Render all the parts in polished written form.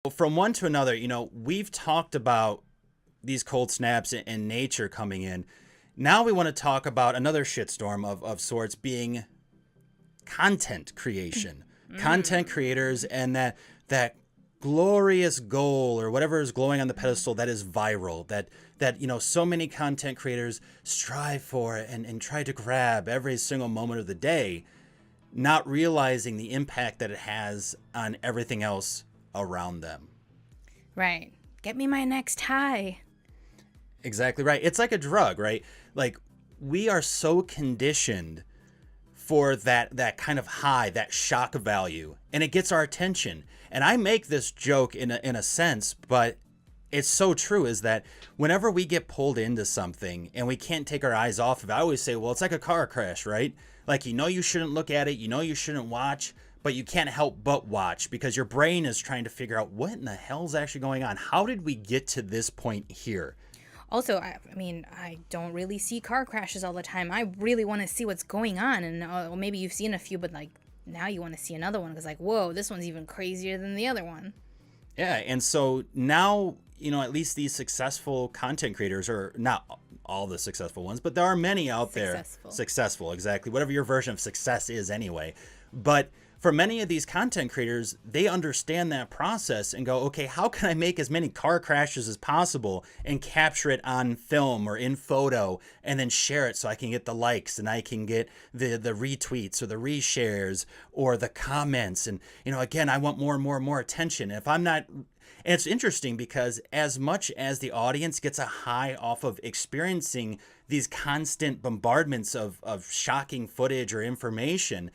From one to another, we've talked about these cold snaps and nature coming in. Now we want to talk about another shitstorm of sorts being content creation, content creators, and that glorious goal or whatever is glowing on the pedestal that is viral, that so many content creators strive for and try to grab every single moment of the day, not realizing the impact that it has on everything else around them. Right. Get me my next high. Exactly right. It's like a drug, right? Like, we are so conditioned for that kind of high, that shock value, and it gets our attention. And I make this joke in a sense, but it's so true, is that whenever we get pulled into something and we can't take our eyes off of it, I always say, well, it's like a car crash, right? Like, you shouldn't look at it, you shouldn't watch, but you can't help but watch because your brain is trying to figure out what in the hell is actually going on. How did we get to this point here? Also, I mean, I don't really see car crashes all the time. I really want to see what's going on. And maybe you've seen a few, but like now you want to see another one because like, whoa, this one's even crazier than the other one. Yeah. And so now, at least these successful content creators, or not all the successful ones, but there are many out there. Successful, exactly. Whatever your version of success is anyway. But for many of these content creators, they understand that process and go, okay, how can I make as many car crashes as possible and capture it on film or in photo and then share it so I can get the likes and I can get the retweets or the reshares or the comments. And, again, I want more and more and more attention. If I'm not... And it's interesting because as much as the audience gets a high off of experiencing these constant bombardments of shocking footage or information,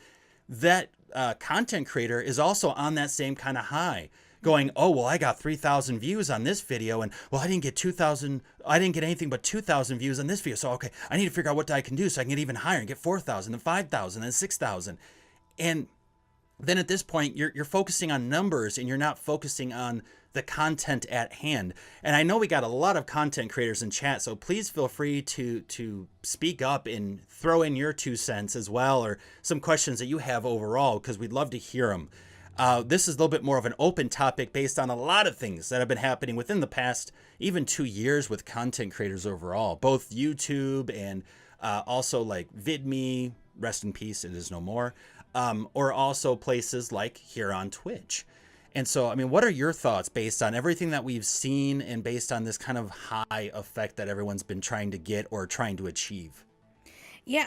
that content creator is also on that same kind of high, going, oh, well, I got 3,000 views on this video, and well, I didn't get anything but 2,000 views on this video. So, okay, I need to figure out what I can do so I can get even higher and get 4,000 and 5,000 and 6,000. And then at this point, you're focusing on numbers and you're not focusing on the content at hand. And I know we got a lot of content creators in chat, so please feel free to speak up and throw in your 2 cents as well, or some questions that you have overall, because we'd love to hear them. This is a little bit more of an open topic based on a lot of things that have been happening within the past even 2 years with content creators overall, both YouTube and also like VidMe, rest in peace, it is no more, or also places like here on Twitch. And so, I mean, what are your thoughts based on everything that we've seen and based on this kind of high effect that everyone's been trying to get or trying to achieve? Yeah,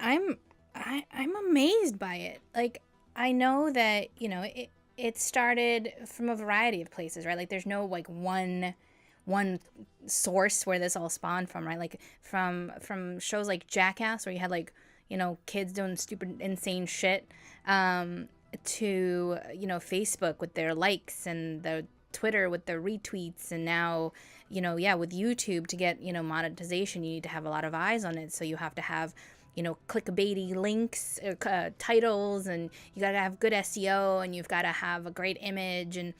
I'm amazed by it. Like, I know that, it started from a variety of places, right? Like, there's no like one source where this all spawned from, right? Like from shows like Jackass, where you had like, kids doing stupid, insane shit, to Facebook with their likes and the Twitter with their retweets, and now with YouTube to get monetization, you need to have a lot of eyes on it, so you have to have clickbaity links, titles, and you gotta have good SEO, and you've gotta have a great image, and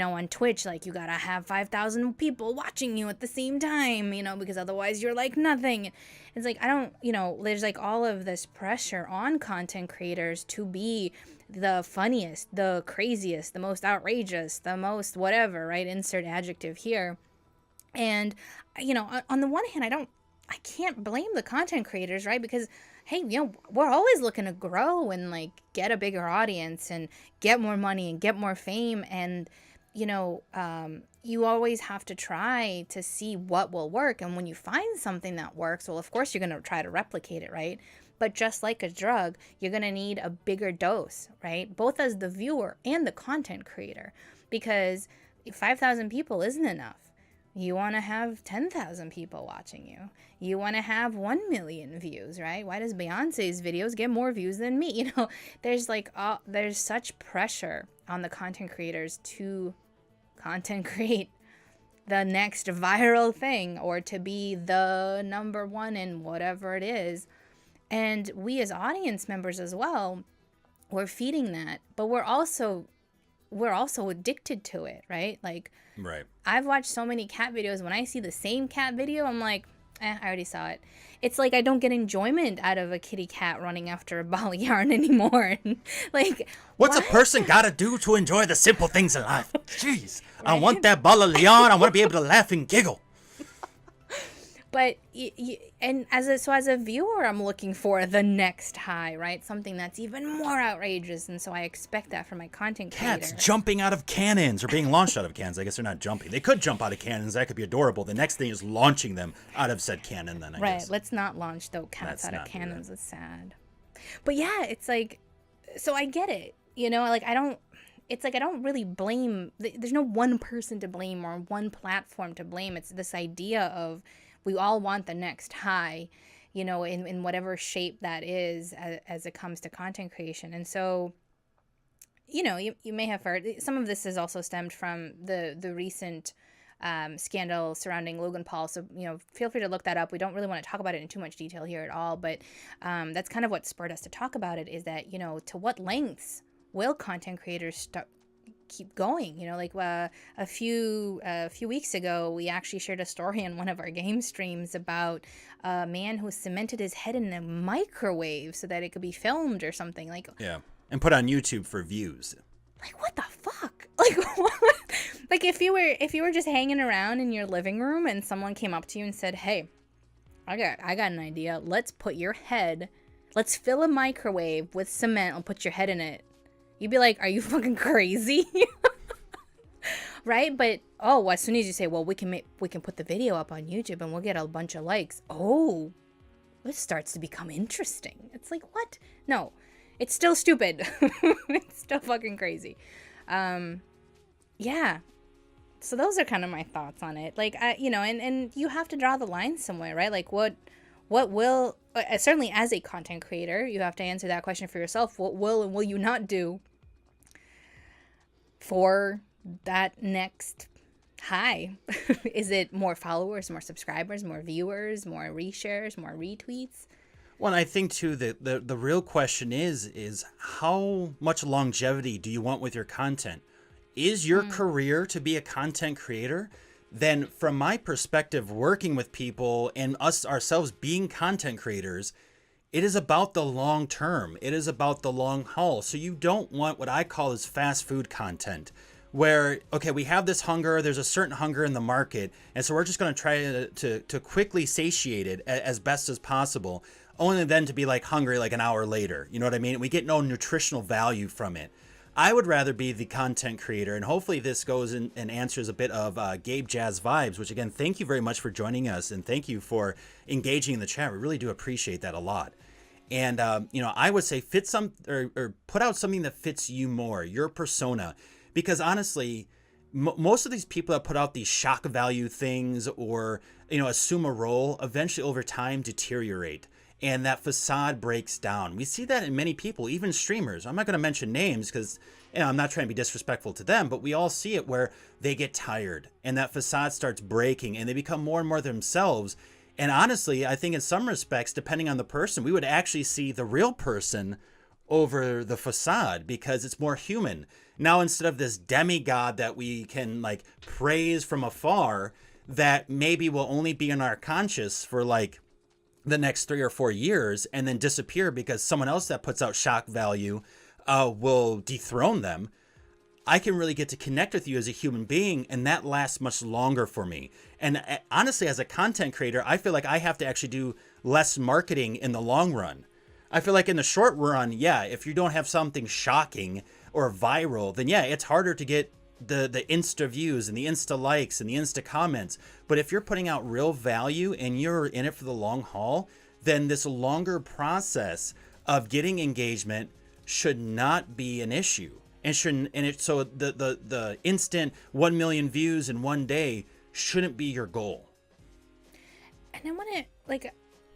on Twitch, like, you gotta have 5,000 people watching you at the same time, because otherwise you're like nothing. It's like, I don't, there's like all of this pressure on content creators to be the funniest, the craziest, the most outrageous, the most whatever, right? Insert adjective here. And, on the one hand, I can't blame the content creators, right? Because, hey, we're always looking to grow and like get a bigger audience and get more money and get more fame. And, you always have to try to see what will work. And when you find something that works, well, of course, you're going to try to replicate it, right? But just like a drug, you're going to need a bigger dose, right? Both as the viewer and the content creator, because 5,000 people isn't enough. You want to have 10,000 people watching you. You want to have 1 million views, right? Why does Beyonce's videos get more views than me? There's such pressure on the content creators to content create the next viral thing, or to be the number one in whatever it is. And we as audience members as well, we're feeding that, but we're also addicted to it, right? Like, right. I've watched so many cat videos. When I see the same cat video, I'm like, I already saw it. It's like I don't get enjoyment out of a kitty cat running after a ball of yarn anymore. Like, what's a person gotta do to enjoy the simple things in life? Jeez, right? I want that ball of yarn. I want to be able to laugh and giggle. But as a viewer, I'm looking for the next high, right? Something that's even more outrageous, and so I expect that from my content creator. Cats jumping out of cannons or being launched out of cannons. I guess they're not jumping. They could jump out of cannons. That could be adorable. The next thing is launching them out of said cannon. Then I guess. Let's not launch though cats out of cannons. It's sad. But yeah, it's like, so I get it. You know, like I don't. It's like I don't really blame. There's no one person to blame or one platform to blame. It's this idea of, we all want the next high, you know, in whatever shape that is as it comes to content creation. And so, you know, you may have heard, some of this has also stemmed from the recent scandal surrounding Logan Paul. So, you know, feel free to look that up. We don't really want to talk about it in too much detail here at all. But that's kind of what spurred us to talk about it, is that, you know, to what lengths will content creators keep going? You know, like a few weeks ago, we actually shared a story on one of our game streams about a man who cemented his head in a microwave so that it could be filmed or something. Like, yeah, and put on YouTube for views. Like, what the fuck? Like, what? Like if you were just hanging around in your living room and someone came up to you and said, "Hey, I got an idea. Let's fill a microwave with cement and put your head in it." You'd be like, are you fucking crazy? Right? But, as soon as you say, well, we can put the video up on YouTube and we'll get a bunch of likes. Oh, this starts to become interesting. It's like, what? No, it's still stupid. It's still fucking crazy. Yeah. So those are kind of my thoughts on it. Like, you know, and you have to draw the line somewhere, right? Like what will, certainly as a content creator, you have to answer that question for yourself. What will and will you not do for that next high? Is it more followers, more subscribers, more viewers, more reshares, more retweets? Well, I think too that the real question is how much longevity do you want with your content? Is your career to be a content creator? Then from my perspective, working with people and us ourselves being content creators, it is about the long term. It is about the long haul. So you don't want what I call as fast food content, where, okay, we have this hunger, there's a certain hunger in the market, and so we're just going to try to quickly satiate it as best as possible, only then to be like hungry like an hour later. You know what I mean? We get no nutritional value from it. I would rather be the content creator, and hopefully this goes in and answers a bit of Gabe Jazz vibes, which again, thank you very much for joining us, and thank you for engaging in the chat. We really do appreciate that a lot. And, you know, I would say or put out something that fits you more, your persona, because honestly, most of these people that put out these shock value things or, you know, assume a role eventually over time deteriorate. And that facade breaks down. We see that in many people, even streamers. I'm not going to mention names because, you know, I'm not trying to be disrespectful to them, but we all see it where they get tired and that facade starts breaking and they become more and more themselves. And honestly, I think in some respects, depending on the person, we would actually see the real person over the facade because it's more human. Now, instead of this demigod that we can like praise from afar, that maybe will only be in our conscious for like the next 3 or 4 years and then disappear because someone else that puts out shock value will dethrone them. I can really get to connect with you as a human being, and that lasts much longer for me. And honestly, as a content creator, I feel like I have to actually do less marketing in the long run. I feel like in the short run, yeah, if you don't have something shocking or viral, then yeah, it's harder to get the Insta views and the Insta likes and the Insta comments. But if you're putting out real value and you're in it for the long haul, then this longer process of getting engagement should not be an issue. So the instant 1 million views in one day shouldn't be your goal. And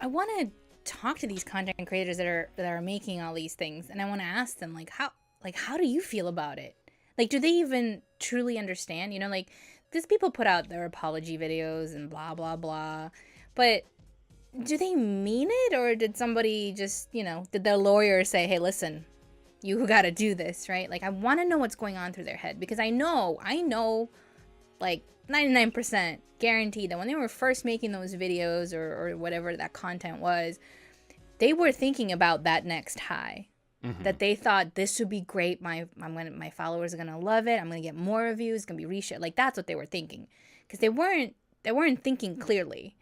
I want to talk to these content creators that are making all these things, and I want to ask them how do you feel about it? Like, do they even truly understand? You know, like, these people put out their apology videos and blah, blah, blah. But do they mean it? Or did somebody just, you know, did their lawyer say, hey, listen, you got to do this, right? Like, I want to know what's going on through their head. Because I know like 99% guaranteed that when they were first making those videos or whatever that content was, they were thinking about that next high. Mm-hmm. That they thought this would be great. My followers are gonna love it. I'm gonna get more views. It's gonna be reshared. Like that's what they were thinking, because they weren't thinking clearly.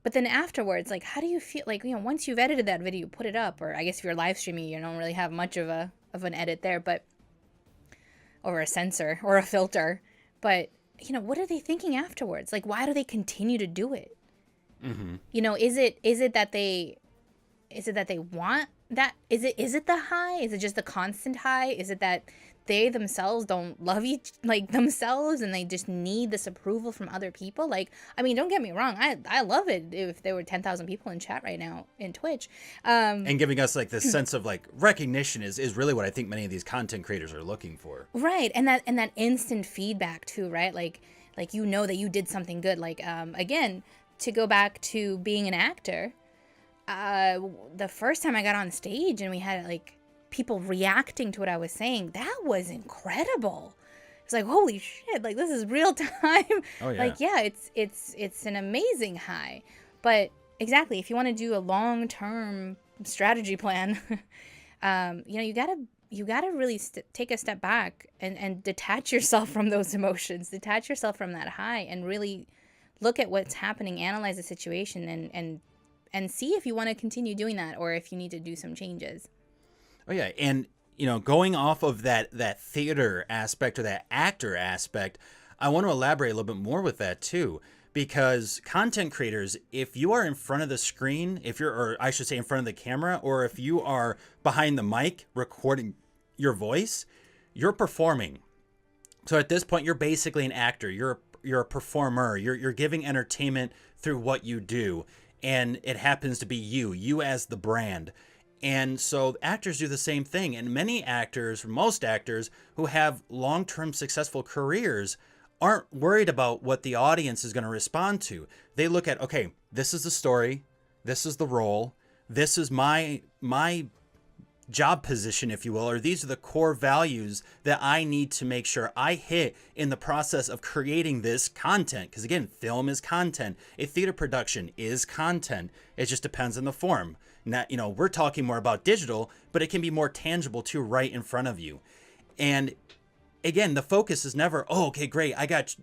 But then afterwards, like, how do you feel? Like, once you've edited that video, you put it up, or I guess if you're live streaming, you don't really have much of an edit there, but or a censor or a filter. But what are they thinking afterwards? Like, why do they continue to do it? Mm-hmm. Is it that they want that? Is it the high? Is it just the constant high? Is it that they themselves don't love themselves and they just need this approval from other people? Like, I mean, don't get me wrong, I love it if there were 10,000 people in chat right now in Twitch, and giving us like this sense of like recognition is really what I think many of these content creators are looking for, right? And that instant feedback too, right? Like that you did something good. Like again, to go back to being an actor, the first time I got on stage and we had like people reacting to what I was saying, that was incredible. It's like, holy shit, like this is real time. Oh, yeah. Like, yeah, it's an amazing high. But exactly, if you want to do a long-term strategy plan, you gotta really take a step back and detach yourself from those emotions, detach yourself from that high, and really look at what's happening, analyze the situation, and see if you want to continue doing that or if you need to do some changes. Oh yeah, and going off of that theater aspect or that actor aspect, I want to elaborate a little bit more with that too, because content creators, if you are in front of the screen, or I should say in front of the camera, or if you are behind the mic recording your voice, you're performing. So at this point, you're basically an actor. You're a performer. You're giving entertainment through what you do. And it happens to be you as the brand. And so actors do the same thing. And most actors who have long-term successful careers aren't worried about what the audience is going to respond to. They look at, okay, this is the story. This is the role. This is my job position, if you will, or these are the core values that I need to make sure I hit in the process of creating this content. Because again, film is content. A theater production is content. It just depends on the form. Not, we're talking more about digital, but it can be more tangible too, right in front of you. And again, the focus is never, oh, okay, great, I got,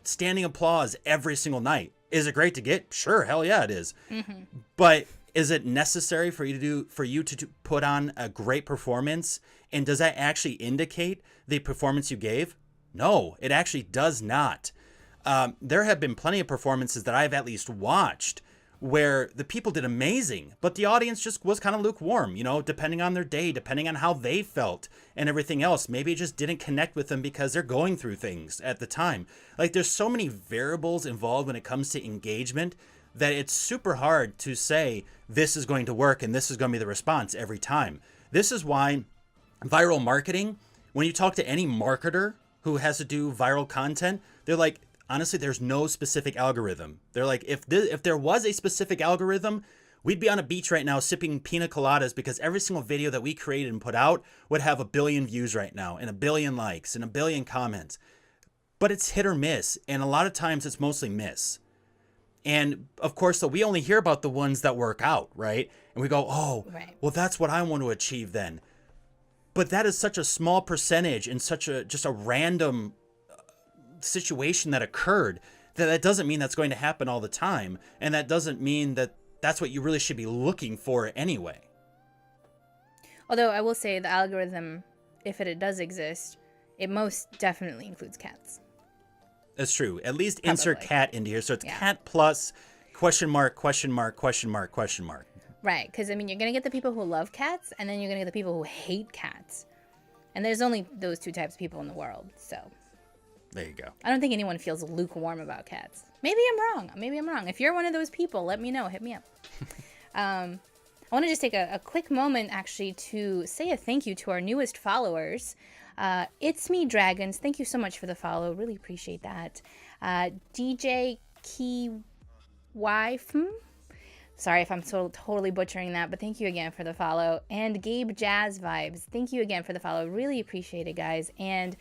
standing applause every single night. Is it great to get? Sure, hell yeah, it is. Mm-hmm. But is it necessary for you to put on a great performance? And does that actually indicate the performance you gave? No, it actually does not. There have been plenty of performances that I've at least watched where the people did amazing, but the audience just was kind of lukewarm, depending on their day, depending on how they felt and everything else. Maybe it just didn't connect with them because they're going through things at the time. Like, there's so many variables involved when it comes to engagement that it's super hard to say this is going to work and this is going to be the response every time. This is why viral marketing, when you talk to any marketer who has to do viral content, they're like, honestly, there's no specific algorithm. They're like, if there was a specific algorithm, we'd be on a beach right now sipping pina coladas, because every single video that we created and put out would have 1 billion views right now and 1 billion likes and 1 billion comments. But it's hit or miss, and a lot of times it's mostly miss. And of course, so we only hear about the ones that work out, right? And we go, oh, right, well, that's what I want to achieve then. But that is such a small percentage and just a random situation that occurred, that doesn't mean that's going to happen all the time. And that doesn't mean that that's what you really should be looking for anyway. Although I will say the algorithm, if it does exist, it most definitely includes cats. That's true. At least insert cat into here. So it's cat plus question mark, question mark, question mark, question mark. Right. Because, I mean, you're going to get the people who love cats, and then you're going to get the people who hate cats. And there's only those two types of people in the world. So there you go. I don't think anyone feels lukewarm about cats. Maybe I'm wrong. If you're one of those people, let me know. Hit me up. I want to just take a quick moment, actually, to say a thank you to our newest followers. It's Me Dragons. Thank you so much for the follow. Really appreciate that. DJ Key Wifm, Sorry if I'm so totally butchering that, but thank you again for the follow. And Gabe Jazz Vibes, thank you again for the follow. Really appreciate it, guys. And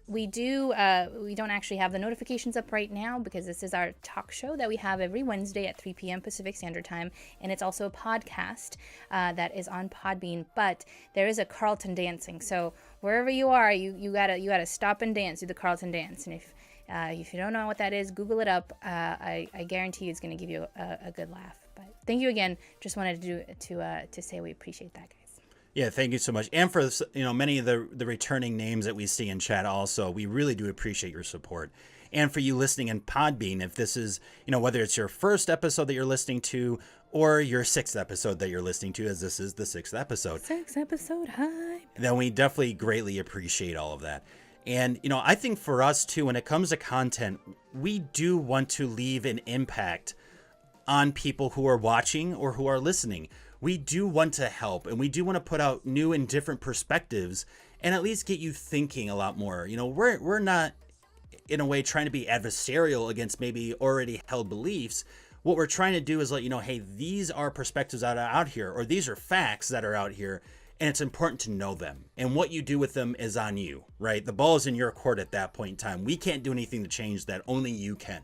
we don't actually have the notifications up right now because this is our talk show that we have every Wednesday at 3 p.m. Pacific Standard Time, and it's also a podcast that is on Podbean. But there is a Carlton dancing, so wherever you are, you gotta stop and dance, do the Carlton dance. And if you don't know what that is, Google it up. I guarantee you it's going to give you a good laugh. But thank you again. Just wanted to say we appreciate that, guys. Yeah, thank you so much. And for many of the returning names that we see in chat also, we really do appreciate your support. And for you listening in Podbean, if this is, whether it's your first episode that you're listening to or your 6th episode that you're listening to, as this is the 6th episode. 6th episode, hi. Then we definitely greatly appreciate all of that. And, I think for us too, when it comes to content, we do want to leave an impact on people who are watching or who are listening. We do want to help, and we do want to put out new and different perspectives and at least get you thinking a lot more. We're not in a way trying to be adversarial against maybe already held beliefs. What we're trying to do is let you know, hey, these are perspectives that are out here, or these are facts that are out here. And it's important to know them. And what you do with them is on you, right? The ball is in your court at that point in time. We can't do anything to change that. Only you can.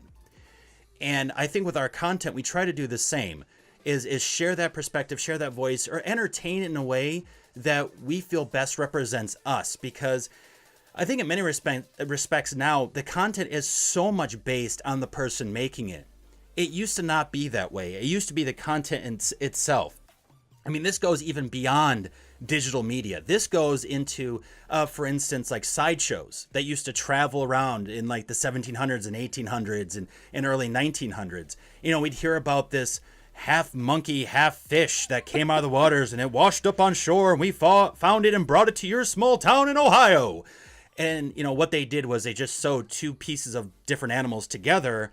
And I think with our content, we try to do the same, is share that perspective, share that voice, or entertain in a way that we feel best represents us. Because I think in many respects now, the content is so much based on the person making it. It used to not be that way. It used to be the content itself. I mean, this goes even beyond digital media. This goes into, for instance, like sideshows that used to travel around in like the 1700s and 1800s and early 1900s. We'd hear about this half monkey, half fish that came out of the waters and it washed up on shore, and we found it and brought it to your small town in Ohio. And, what they did was they just sewed 2 pieces of different animals together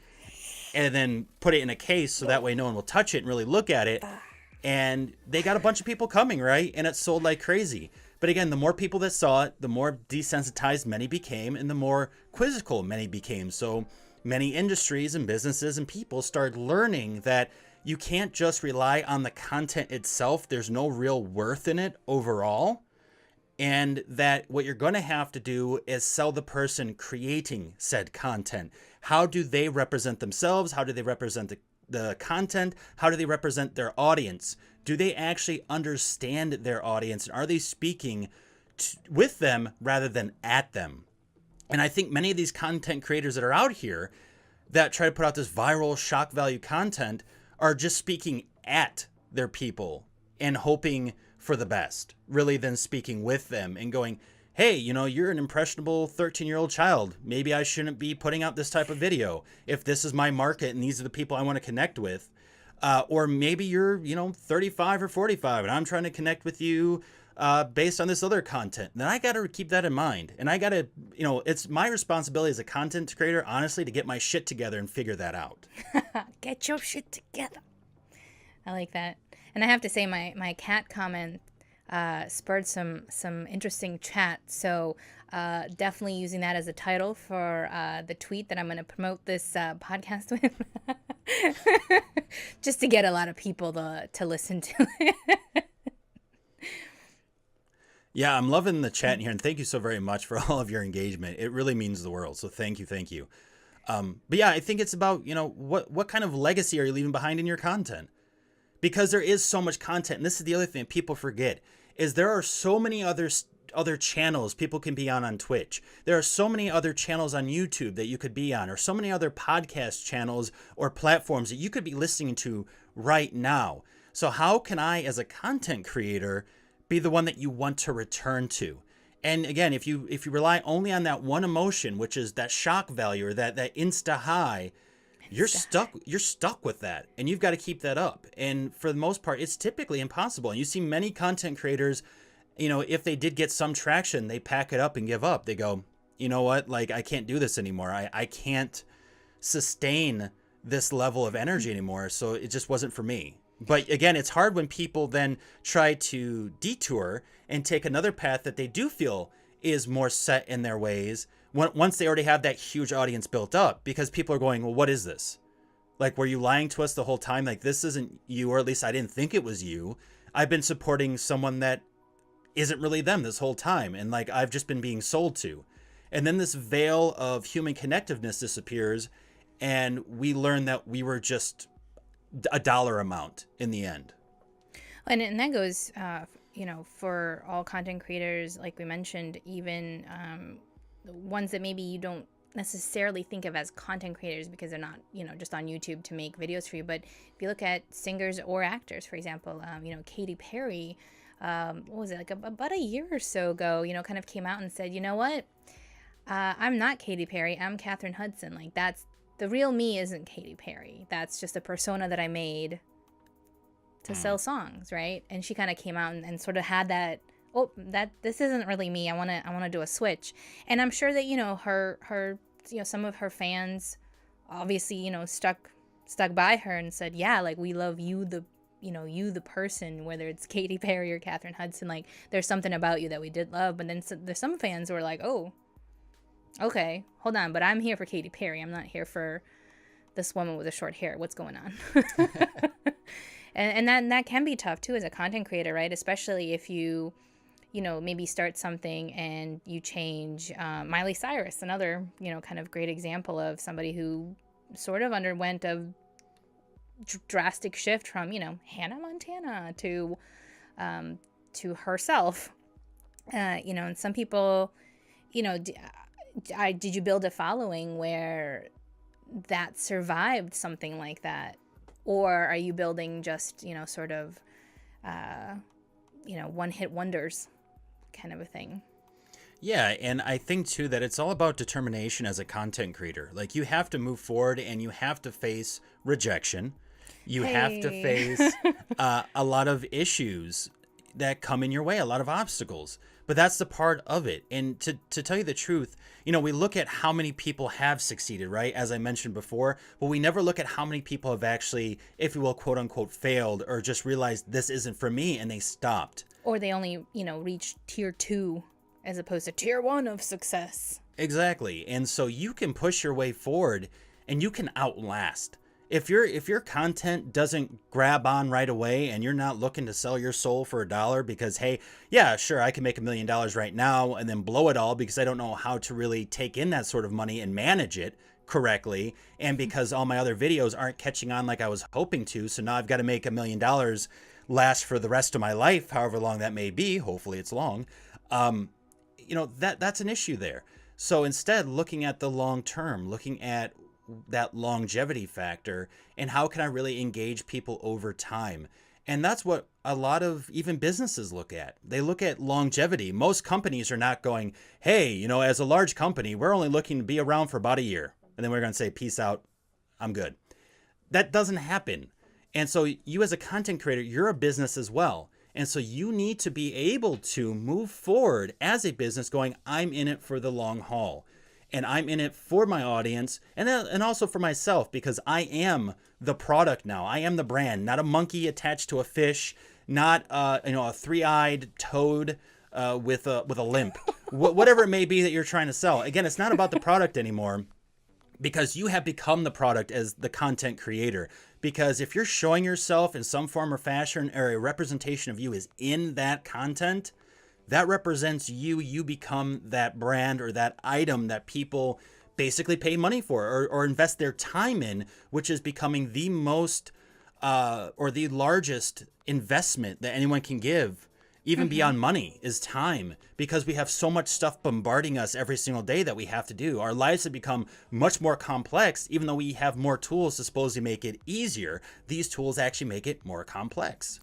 and then put it in a case so that way no one will touch it and really look at it. And they got a bunch of people coming, right? And it sold like crazy. But again, the more people that saw it, the more desensitized many became, and the more quizzical many became. So many industries and businesses and people started learning that you can't just rely on the content itself. There's no real worth in it overall. And that what you're going to have to do is sell the person creating said content. How do they represent themselves? How do they represent the content? How do they represent their audience? Do they actually understand their audience? And are they speaking with them rather than at them? And I think many of these content creators that are out here that try to put out this viral shock value content are just speaking at their people and hoping for the best, really than speaking with them and going, hey, you're an impressionable 13-year-old child. Maybe I shouldn't be putting out this type of video if this is my market and these are the people I want to connect with. Or maybe you're, 35 or 45 and I'm trying to connect with you based on this other content. Then I got to keep that in mind. And I got to, it's my responsibility as a content creator, honestly, to get my shit together and figure that out. Get your shit together. I like that. And I have to say my cat comment spurred some interesting chat. So definitely using that as a title for the tweet that I'm going to promote this podcast with. Just to get a lot of people to listen to it. Yeah, I'm loving the chat in here, and thank you so very much for all of your engagement. It really means the world, so thank you. But yeah, I think it's about, what kind of legacy are you leaving behind in your content? Because there is so much content, and this is the other thing people forget, is there are so many other channels people can be on Twitch. There are so many other channels on YouTube that you could be on, or so many other podcast channels or platforms that you could be listening to right now. So how can I, as a content creator, be the one that you want to return to? And again, if you rely only on that one emotion, which is that shock value or that insta high, you're stuck with that, and you've got to keep that up. And for the most part, it's typically impossible. And you see many content creators, if they did get some traction, they pack it up and give up. They go, you know what? Like, I can't do this anymore. I can't sustain this level of energy anymore. So it just wasn't for me. But again, it's hard when people then try to detour and take another path that they do feel is more set in their ways once they already have that huge audience built up, because people are going, well, what is this? Like, were you lying to us the whole time? Like, this isn't you, or at least I didn't think it was you. I've been supporting someone that isn't really them this whole time. And like, I've just been being sold to. And then this veil of human connectiveness disappears. And we learn that we were just a dollar amount in the end. And that goes, for all content creators, like we mentioned, even the ones that maybe you don't necessarily think of as content creators because they're not, just on YouTube to make videos for you. But if you look at singers or actors, for example, Katy Perry, what was it, like about a year or so ago, kind of came out and said, you know what, I'm not Katy Perry, I'm Katherine Hudson. Like, that's the real me isn't Katy Perry. That's just a persona that I made to sell songs, right? And she kind of came out and sort of had that, this isn't really me. I want to do a switch. And I'm sure that, her some of her fans obviously, stuck by her and said, yeah, like, we love you, you the person, whether it's Katy Perry or Katherine Hudson. Like, there's something about you that we did love. But then there's some fans who are like, oh, okay, hold on, but I'm here for Katy Perry. I'm not here for this woman with the short hair. What's going on? And that can be tough too as a content creator, right? Especially if you maybe start something and you change. Miley Cyrus, another, kind of great example of somebody who sort of underwent a drastic shift from, Hannah Montana to herself. And some people, did you build a following where that survived something like that? Or are you building just, sort of, one-hit wonders kind of a thing? Yeah, and I think, too, that it's all about determination as a content creator. Like, you have to move forward and you have to face rejection. You have to face a lot of issues that come in your way, a lot of obstacles. But that's the part of it. And to tell you the truth, we look at how many people have succeeded, right? As I mentioned before, but we never look at how many people have actually, if you will, quote unquote, failed or just realized this isn't for me and they stopped. Or they only, reached tier 2 as opposed to tier 1 of success. Exactly. And so you can push your way forward and you can outlast. If your content doesn't grab on right away and you're not looking to sell your soul for $1 because, hey, yeah, sure, I can make $1 million right now and then blow it all because I don't know how to really take in that sort of money and manage it correctly, and because all my other videos aren't catching on like I was hoping to, so now I've got to make $1 million last for the rest of my life, however long that may be. Hopefully it's long. That's an issue there. So instead, looking at the long term, looking at that longevity factor and how can I really engage people over time. And that's what a lot of even businesses look at. They look at longevity. Most companies are not going, hey, as a large company, we're only looking to be around for about a year. And then we're going to say, peace out, I'm good. That doesn't happen. And so you as a content creator, you're a business as well. And so you need to be able to move forward as a business going, I'm in it for the long haul. And I'm in it for my audience and also for myself, because I am the product now. I am the brand, not a monkey attached to a fish, not a three-eyed toad with a limp, whatever it may be that you're trying to sell. Again, it's not about the product anymore, because you have become the product as the content creator. Because if you're showing yourself in some form or fashion, or a representation of you is in that content, that represents you. You become that brand or that item that people basically pay money for or invest their time in, which is becoming the most or the largest investment that anyone can give, even beyond money, is time. Because we have so much stuff bombarding us every single day that we have to do. Our lives have become much more complex, even though we have more tools to supposedly make it easier. These tools actually make it more complex.